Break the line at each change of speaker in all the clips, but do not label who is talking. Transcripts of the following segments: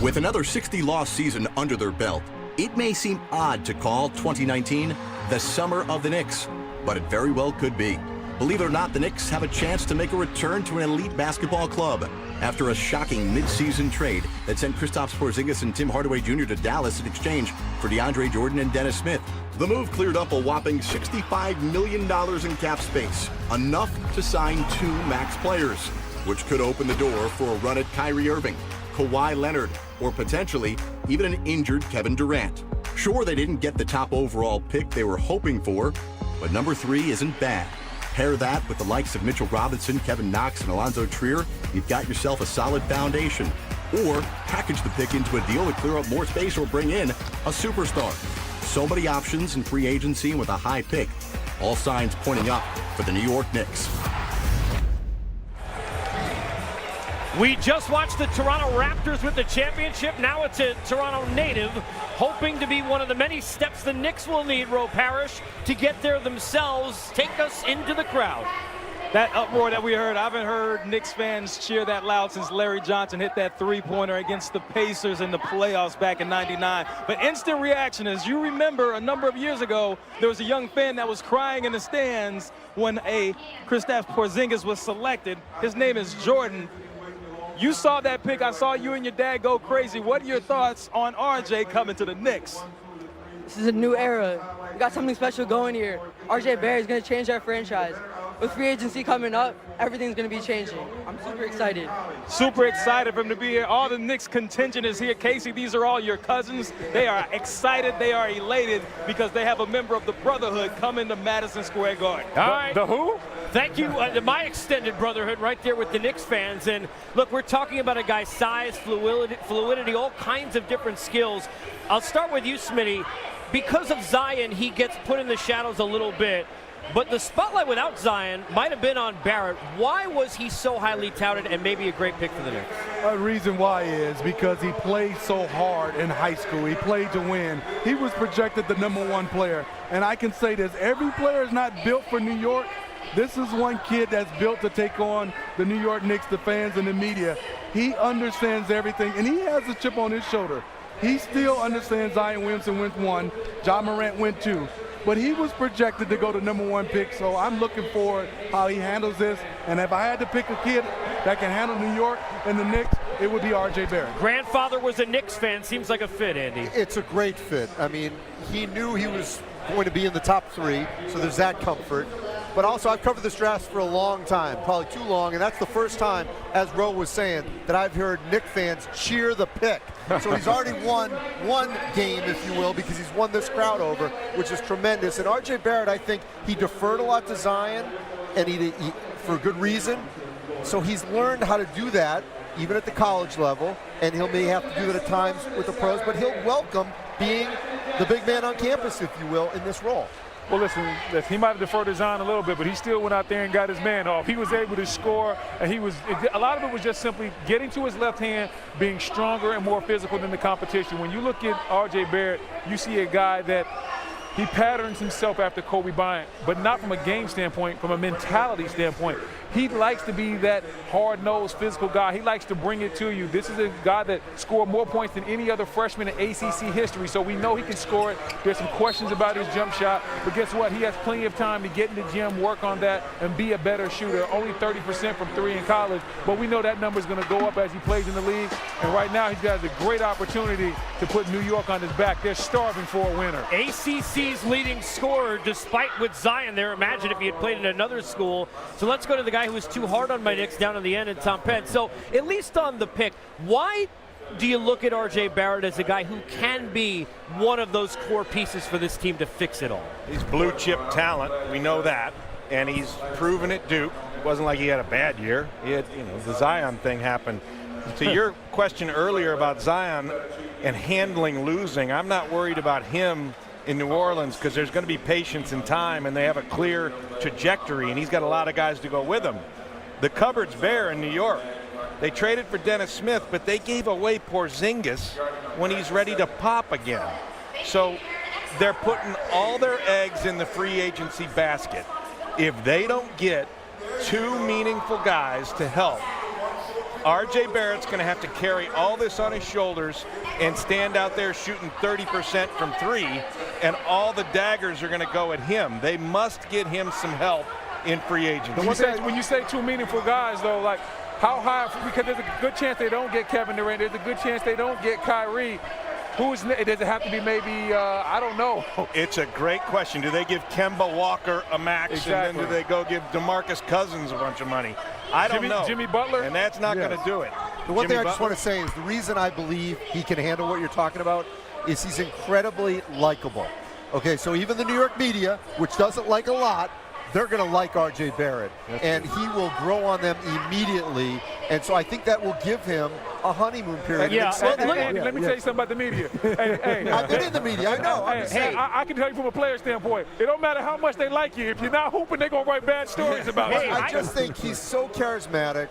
With another 60-loss season under their belt, it may seem odd to call 2019 the summer of the Knicks, but it very well could be. Believe it or not, the Knicks have a chance to make a return to an elite basketball club after a shocking mid-season trade that sent Kristaps Porzingis and Tim Hardaway Jr. to Dallas in exchange for DeAndre Jordan and Dennis Smith. The move cleared up a whopping $65 million in cap space, enough to sign 2 max players, which could open the door for a run at Kyrie Irving, Kawhi Leonard, or potentially even an injured Kevin Durant. Sure, they didn't get the top overall pick they were hoping for, but number 3 isn't bad. Pair that with the likes of Mitchell Robinson, Kevin Knox, and Alonzo Trier, you've got yourself a solid foundation. Or package the pick into a deal to clear up more space or bring in a superstar. So many options in free agency with a high pick. All signs pointing up for the New York Knicks.
We just watched the Toronto Raptors with the championship. Now it's a Toronto native hoping to be one of the many steps the Knicks will need, Roe Parrish, to get there themselves. Take us into the crowd.
That uproar that we heard, I haven't heard Knicks fans cheer that loud since Larry Johnson hit that three-pointer against the Pacers in the playoffs back in '99. But instant reaction, as you remember, a number of years ago, there was a young fan that was crying in the stands when a Kristaps Porzingis was selected. His name is Jordan. You saw that pick. I saw you and your dad go crazy. What are your thoughts on RJ coming to the Knicks?
This is a new era. We got something special going here. RJ Barrett is going to change our franchise. With free agency coming up, everything's going to be changing. I'm super excited.
Super excited for him to be here. All the Knicks contingent is here. Casey, these are all your cousins. They are excited. They are elated because they have a member of the Brotherhood coming to Madison Square Garden.
All right.
The who?
Thank you. My extended brotherhood right there with the Knicks fans. And look, we're talking about a guy's size, fluidity, all kinds of different skills. I'll start with you, Smitty. Because of Zion, he gets put in the shadows a little bit. But the spotlight without Zion might have been on Barrett. Why was he so highly touted and maybe a great pick for the Knicks?
A reason why is because he played so hard in high school. He played to win. He was projected the #1 player. And I can say this, every player is not built for New York. This is one kid that's built to take on the New York Knicks, the fans, and the media. He understands everything, and he has a chip on his shoulder. He still understands Zion Williamson went 1, Ja Morant went 2. But he was projected to go to #1 pick, so I'm looking forward how he handles this. And if I had to pick a kid that can handle New York and the Knicks, it would be RJ Barrett.
Grandfather was a Knicks fan. Seems like a fit, Andy.
It's a great fit. I mean, he knew he was going to be in the top 3, so there's that comfort. But also, I've covered this draft for a long time, probably too long, and that's the first time, as Roe was saying, that I've heard Knick fans cheer the pick. So he's already won one game, if you will, because he's won this crowd over, which is tremendous. And RJ Barrett, I think he deferred a lot to Zion, and he for a good reason. So he's learned how to do that, even at the college level, and he may have to do it at times with the pros, but he'll welcome being the big man on campus, if you will, in this role.
Well, listen, he might have deferred his on a little bit, but he still went out there and got his man off. He was able to score, and a lot of it was just simply getting to his left hand, being stronger and more physical than the competition. When you look at R.J. Barrett, you see a guy that he patterns himself after Kobe Bryant, but not from a game standpoint, from a mentality standpoint. He likes to be that hard-nosed, physical guy. He likes to bring it to you. This is a guy that scored more points than any other freshman in ACC history, so we know he can score it. There's some questions about his jump shot, but guess what? He has plenty of time to get in the gym, work on that, and be a better shooter. Only 30% from 3 in college, but we know that number is going to go up as he plays in the league, and right now he's got a great opportunity to put New York on his back. They're starving for a winner.
ACC's leading scorer, despite with Zion there. Imagine if he had played in another school. So let's go to the guy who was too hard on my Knicks down in the end, and Tom Penn. So at least on the pick, why do you look at RJ Barrett as a guy who can be one of those core pieces for this team to fix it all?
He's blue chip talent, we know that, and he's proven at Duke. It wasn't like he had a bad year. He had, the Zion thing happened. To your question earlier about Zion and handling losing, I'm not worried about him in New Orleans because there's going to be patience and time, and they have a clear trajectory, and he's got a lot of guys to go with him. The cupboard's bare in New York. They traded for Dennis Smith, but they gave away Porzingis when he's ready to pop again. So they're putting all their eggs in the free agency basket. If they don't get 2 meaningful guys to help RJ Barrett's going to have to carry all this on his shoulders and stand out there shooting 30% from 3, and all the daggers are going to go at him. They must get him some help in free agency.
When you say two meaningful guys, though, like how high, because there's a good chance they don't get Kevin Durant, there's a good chance they don't get Kyrie. Does it have to be maybe, I don't know.
It's a great question. Do they give Kemba Walker a max,
Exactly.
and then do they go give DeMarcus Cousins a bunch of money? I don't know.
Jimmy Butler?
And that's not going to do it.
The one thing I
Jimmy
just want to say is the reason I believe he can handle what you're talking about is he's incredibly likable. Okay, so even the New York media, which doesn't like a lot, they're going to like RJ Barrett, and he will grow on them immediately. And so I think that will give him a honeymoon period.
Yeah,
Let me tell you something about the media. Hey,
I've been in the media, I know. I'm just saying.
I can tell you from a player standpoint, it don't matter how much they like you. If you're not hooping, they're going to write bad stories about you.
I just think he's so charismatic.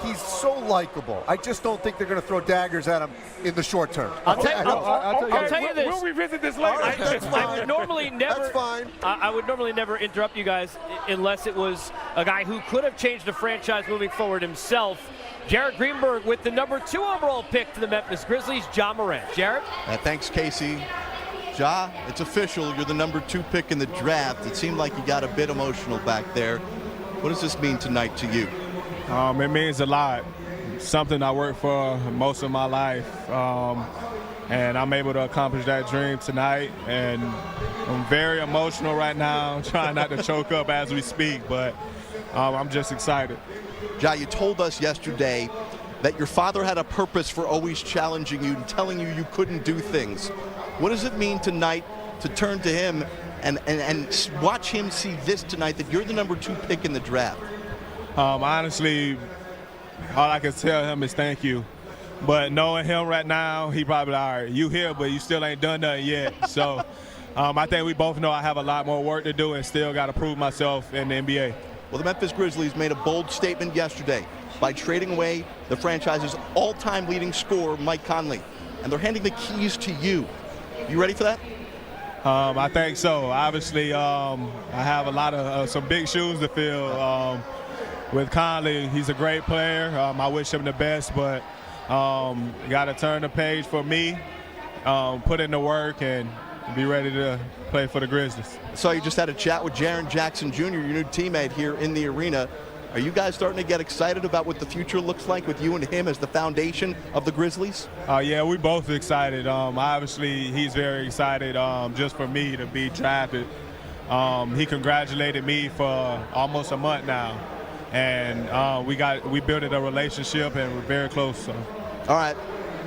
He's so likable. I just don't think they're going to throw daggers at him in the short term.
I'll tell you this.
We'll revisit this later.
Right, that's fine.
I would normally never.
That's fine.
I would normally never interrupt you guys unless it was a guy who could have changed the franchise moving forward himself. Jared Greenberg with the number 2 overall pick to the Memphis Grizzlies, Ja Morant. Jared?
Thanks, Casey. Ja, it's official. You're the number 2 pick in the draft. It seemed like you got a bit emotional back there. What does this mean tonight to you?
It means a lot. Something I worked for most of my life, and I'm able to accomplish that dream tonight. And I'm very emotional right now. I'm trying not to choke up as we speak, but I'm just excited.
Ja, you told us yesterday that your father had a purpose for always challenging you and telling you you couldn't do things. What does it mean tonight to turn to him and watch him see this tonight, that you're the number 2 pick in the draft?
Honestly, all I can tell him is thank you. But knowing him right now, he probably, all right, you here, but you still ain't done nothing yet. So I think we both know I have a lot more work to do and still got to prove myself in the NBA.
Well, the Memphis Grizzlies made a bold statement yesterday by trading away the franchise's all-time leading scorer, Mike Conley. And they're handing the keys to you. You ready for that?
I think so. Obviously, I have a lot of some big shoes to fill. With Conley, he's a great player. I wish him the best, but got to turn the page for me, put in the work, and be ready to play for the Grizzlies.
So you just had a chat with Jaren Jackson Jr., your new teammate here in the arena. Are you guys starting to get excited about what the future looks like with you and him as the foundation of the Grizzlies?
Yeah, we both excited. Obviously, he's very excited just for me to be drafted. He congratulated me for almost a month now. And we built a relationship, and we're very close. So.
All right,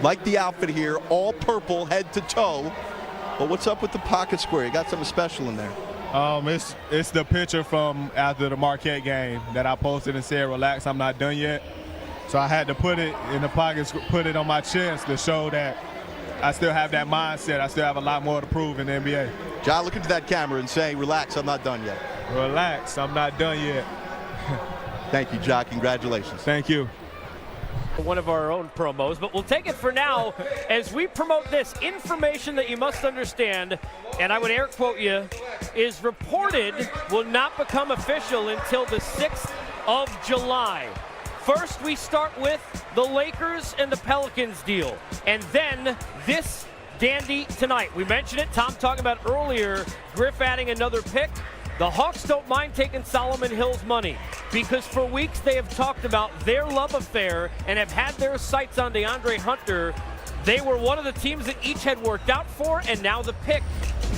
like the outfit here, all purple head to toe. But what's up with the pocket square? You got something special in there.
It's the picture from after the Marquette game that I posted and said, "Relax, I'm not done yet." So I had to put it in the pocket, put it on my chest to show that I still have that mindset. I still have a lot more to prove in the NBA.
Ja, look into that camera and say, "Relax, I'm not done yet."
Relax, I'm not done yet.
Thank you, Ja. Congratulations.
Thank you.
One of our own promos, but we'll take it for now as we promote this information that you must understand, and I would air quote you, is reported will not become official until the 6th of July. First, we start with the Lakers and the Pelicans deal, and then this dandy tonight. We mentioned it, Tom talking about earlier, Griff adding another pick. The Hawks don't mind taking Solomon Hill's money because for weeks they have talked about their love affair and have had their sights on DeAndre Hunter. They were one of the teams that each had worked out for, and now the pick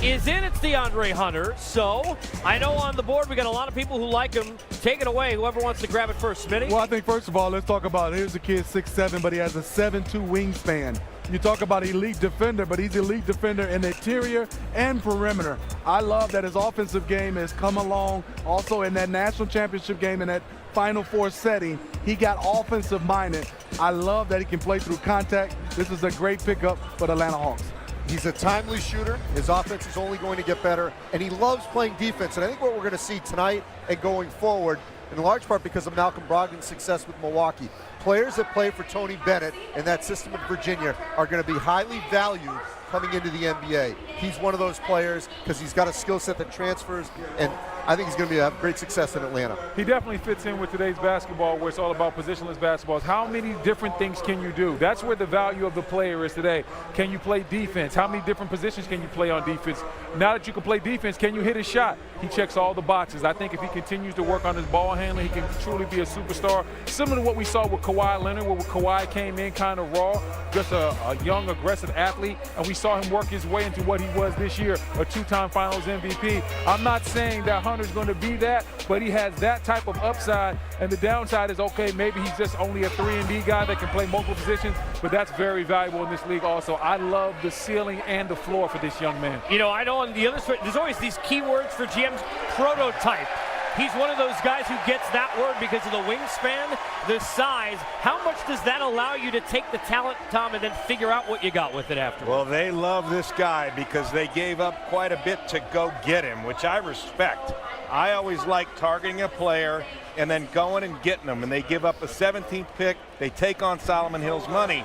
is in. It's DeAndre Hunter. So I know on the board we got a lot of people who like him. Take it away, whoever wants to grab it first. Smitty?
Well, I think first of all, let's talk about, here's a kid 6'7", but he has a 7'2" wingspan. You talk about elite defender, but he's elite defender in the interior and perimeter. I love that his offensive game has come along. Also in that national championship game, in that Final Four setting, he got offensive minded. I love that he can play through contact. This is a great pickup for the Atlanta Hawks.
He's a timely shooter. His offense is only going to get better, and he loves playing defense. And I think what we're going to see tonight and going forward, in large part because of Malcolm Brogdon's success with Milwaukee, players that play for Tony Bennett and that system in Virginia are going to be highly valued coming into the NBA. He's one of those players because he's got a skill set that transfers, and I think he's going to have great success in Atlanta.
He definitely fits in with today's basketball where it's all about positionless basketballs. How many different things can you do? That's where the value of the player is today. Can you play defense? How many different positions can you play on defense? Now that you can play defense, can you hit a shot? He checks all the boxes. I think if he continues to work on his ball handling, he can truly be a superstar. Similar to what we saw with Kawhi Leonard, where Kawhi came in kind of raw, just a young, aggressive athlete, and we saw him work his way into what he was this year, a 2-time Finals MVP. I'm not saying that Hunter's going to be that, but he has that type of upside, and the downside is, okay, maybe he's just only a 3-and-D guy that can play multiple positions, but that's very valuable in this league also. I love the ceiling and the floor for this young man.
You know, I know on the other side, there's always these key words for GM's prototype. He's one of those guys who gets that word because of the wingspan, the size. How much does that allow you to take the talent, Tom, and then figure out what you got with it after?
Well, they love this guy because they gave up quite a bit to go get him, which I respect. I always like targeting a player and then going and getting them. And they give up a 17th pick. They take on Solomon Hill's money.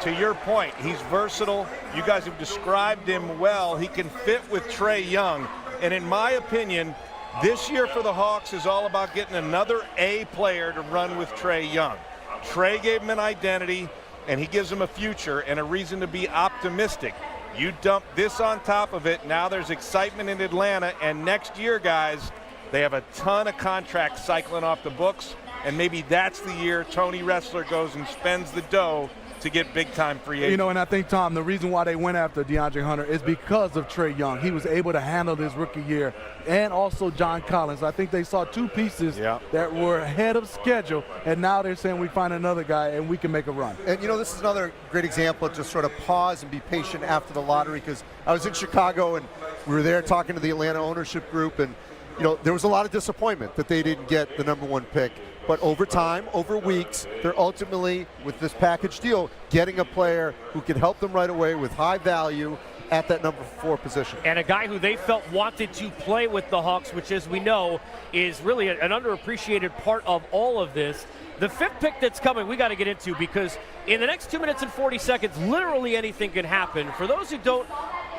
To your point, he's versatile. You guys have described him well. He can fit with Trae Young. And in my opinion, this year for the Hawks is all about getting another A player to run with Trae Young. Trae gave him an identity, and he gives him a future and a reason to be optimistic. You dump this on top of it, now there's excitement in Atlanta, and next year, guys, they have a ton of contracts cycling off the books, and maybe that's the year Tony Ressler goes and spends the dough to get big-time free agents.
You know, and I think, Tom, the reason why they went after DeAndre Hunter is because of Trae Young. He was able to handle his rookie year, and also John Collins. I think they saw two pieces that were ahead of schedule, and now they're saying we find another guy and we can make a run.
And, you know, this is another great example of just sort of pause and be patient after the lottery, because I was in Chicago, and we were there talking to the Atlanta ownership group, and, you know, there was a lot of disappointment that they didn't get the #1 pick. But over time, over weeks, they're ultimately, with this package deal, getting a player who can help them right away with high value at that #4 position.
And a guy who they felt wanted to play with the Hawks, which, as we know, is really an underappreciated part of all of this. The 5th pick that's coming, we got to get into, because in the next 2 minutes and 40 seconds, literally anything can happen. For those who don't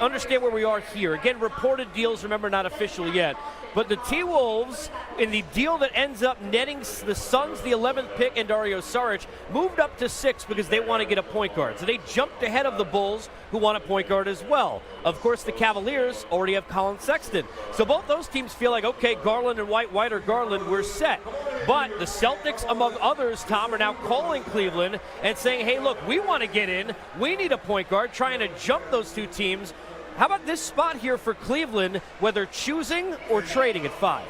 understand where we are here, again, reported deals, remember, not official yet. But the T-Wolves, in the deal that ends up netting the Suns the 11th pick and Dario Saric, moved up to 6 because they want to get a point guard. So they jumped ahead of the Bulls, who want a point guard as well. Of course, the Cavaliers already have Colin Sexton. So both those teams feel like, okay, Garland and White or Garland, we're set. But the Celtics, among others, Tom, are now calling Cleveland and saying, hey, look, we want to get in. We need a point guard, trying to jump those two teams. How about this spot here for Cleveland, whether choosing or trading at 5?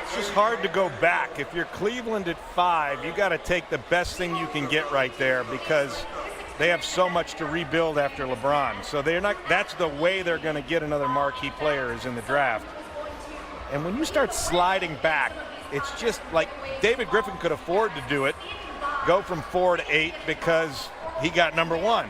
It's just hard to go back. If you're Cleveland at 5, you got to take the best thing you can get right there, because they have so much to rebuild after LeBron. So they're not. That's the way they're going to get another marquee player is in the draft. And when you start sliding back, it's just like David Griffin could afford to do it, go from 4 to 8 because he got #1.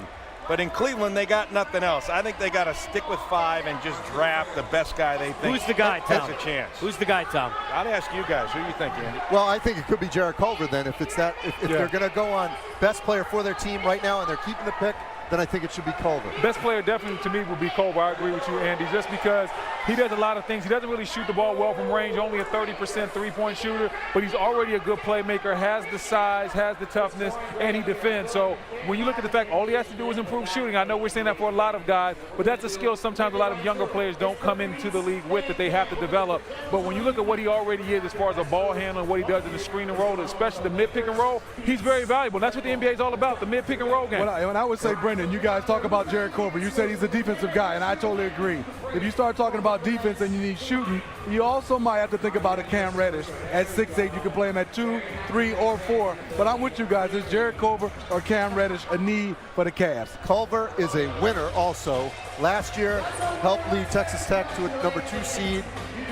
But in Cleveland, they got nothing else. I think they got to stick with 5 and just draft the best guy they think
Who's the guy, Tom?
has a chance.
Who's the guy, Tom?
I'd ask you guys. Who do you think, Andy?
Well, I think it could be Jarrett Culver then. If it's that, if they're going to go on best player for their team right now and they're keeping the pick, then I think it should be Culver.
Best player definitely to me would be Culver. I agree with you, Andy, just because he does a lot of things. He doesn't really shoot the ball well from range, only a 30% three-point shooter, but he's already a good playmaker, has the size, has the toughness, and he defends. So when you look at the fact all he has to do is improve shooting, I know we're saying that for a lot of guys, but that's a skill sometimes a lot of younger players don't come into the league with that they have to develop. But when you look at what he already is as far as a ball handler, what he does in the screen and roll, especially the mid-pick and roll, he's very valuable. That's what the NBA is all about, the mid-pick and roll game.
When I would say, Brendan, you guys talk about Jarrett Culver. You said he's a defensive guy, and I totally agree. If you start talking about defense and you need shooting, you also might have to think about a Cam Reddish at 6'8". You can play him at 2, 3, or 4. But I'm with you guys. It's Jarrett Culver or Cam Reddish, a need for the Cavs.
Culver is a winner also. Last year, helped lead Texas Tech to a #2 seed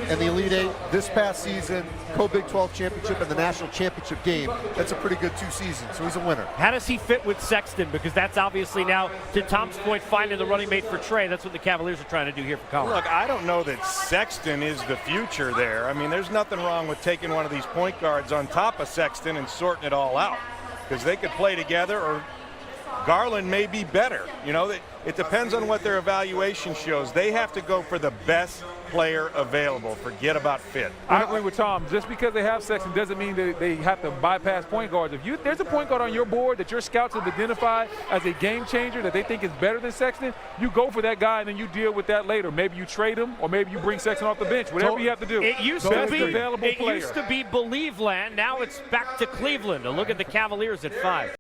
in the Elite Eight. This past season, co-Big 12 championship and the national championship game. That's a pretty good 2 seasons, so he's a winner.
How does he fit with Sexton? Because that's obviously now, to Tom's point, finding the running mate for Trae. That's what the Cavaliers are trying to do here for Colin.
Look, I don't know that Sexton is the future there. I mean, there's nothing wrong with taking one of these point guards on top of Sexton and sorting it all out. because they could play together, or Garland may be better. You know, it depends on what their evaluation shows. They have to go for the best player available. Forget about fit.
I agree with Tom. Just because they have Sexton doesn't mean that they have to bypass point guards. If there's a point guard on your board that your scouts have identified as a game changer that they think is better than Sexton, you go for that guy and then you deal with that later. Maybe you trade him, or maybe you bring Sexton off the bench. Whatever you have to do.
It used
available
to
player.
be Believe Land. Now it's back to Cleveland. A look at the Cavaliers at 5.